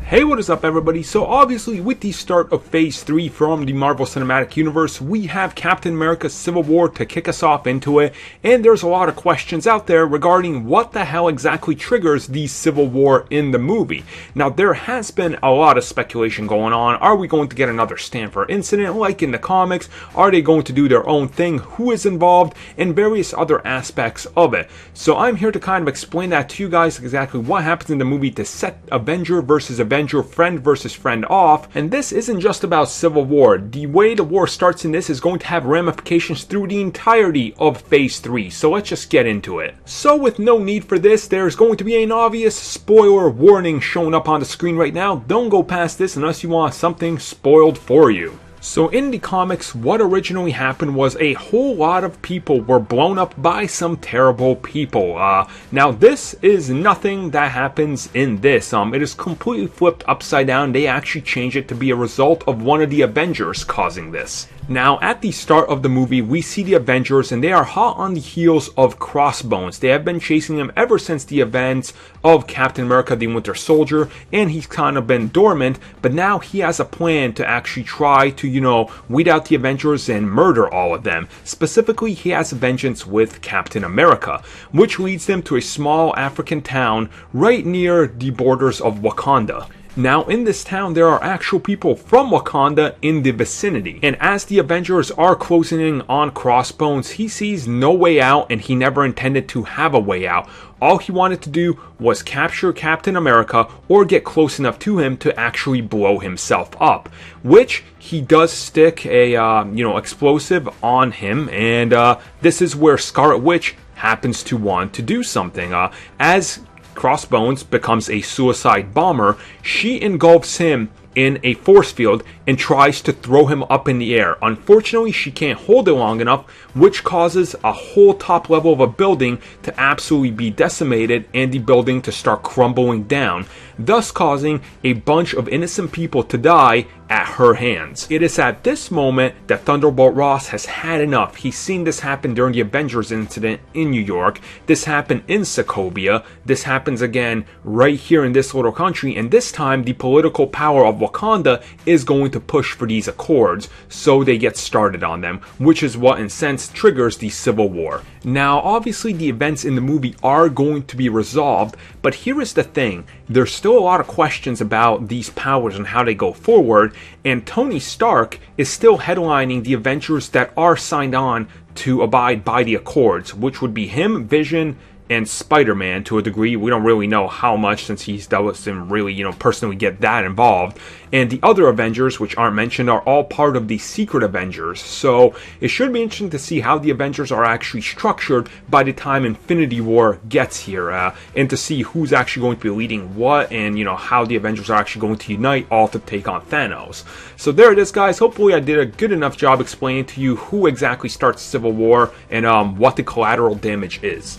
Hey, what is up everybody? So obviously with the start of Phase 3 from the Marvel Cinematic Universe, we have Captain America Civil War to kick us off into it, and there's a lot of questions out there regarding what the hell exactly triggers the Civil War in the movie. Now there has been a lot of speculation going on. Are we going to get another Stanford incident like in the comics? Are they going to do their own thing? Who is involved? And various other aspects of it. So I'm here to kind of explain that to you guys, exactly what happens in the movie to set Avenger versus Avenger, friend versus friend off. And this isn't just about Civil War. The way the war starts in this is going to have ramifications through the entirety of Phase 3. So let's just get into it. So with no need for this, there's going to be an obvious spoiler warning showing up on the screen right now. Don't go past this unless you want something spoiled for you. So in the comics, what originally happened was a whole lot of people were blown up by some terrible people. Now this is nothing that happens in this. It is completely flipped upside down. They actually changed it to be a result of one of the Avengers causing this. Now, at the start of the movie, we see the Avengers, and they are hot on the heels of Crossbones. They have been chasing him ever since the events of Captain America the Winter Soldier, and he's kind of been dormant, but now he has a plan to actually try to, weed out the Avengers and murder all of them. Specifically, he has vengeance with Captain America, which leads them to a small African town right near the borders of Wakanda. Now, in this town, there are actual people from Wakanda in the vicinity. And as the Avengers are closing in on Crossbones, he sees no way out, and he never intended to have a way out. All he wanted to do was capture Captain America or get close enough to him to actually blow himself up. Which he does stick a, explosive on him, and this is where Scarlet Witch happens to want to do something. As Crossbones becomes a suicide bomber, she engulfs him in a force field and tries to throw him up in the air. Unfortunately, she can't hold it long enough, which causes a whole top level of a building to absolutely be decimated and the building to start crumbling down, thus causing a bunch of innocent people to die at her hands. It is at this moment that Thunderbolt Ross has had enough. He's seen this happen during the Avengers incident in New York. This happened in Sokovia. This happens again right here in this little country, and this time the political power of Wakanda is going to push for these accords, so they get started on them, which is what in a sense triggers the Civil War. Now, obviously the events in the movie are going to be resolved, but here is the thing. There's still a lot of questions about these powers and how they go forward, and Tony Stark is still headlining the Avengers that are signed on to abide by the Accords, which would be him, Vision, and Spider-Man to a degree. We don't really know how much, since he doesn't really, personally get that involved. And the other Avengers, which aren't mentioned, are all part of the Secret Avengers. So it should be interesting to see how the Avengers are actually structured by the time Infinity War gets here, and to see who's actually going to be leading what, and how the Avengers are actually going to unite all to take on Thanos. So there it is, guys. Hopefully I did a good enough job explaining to you who exactly starts Civil War and what the collateral damage is.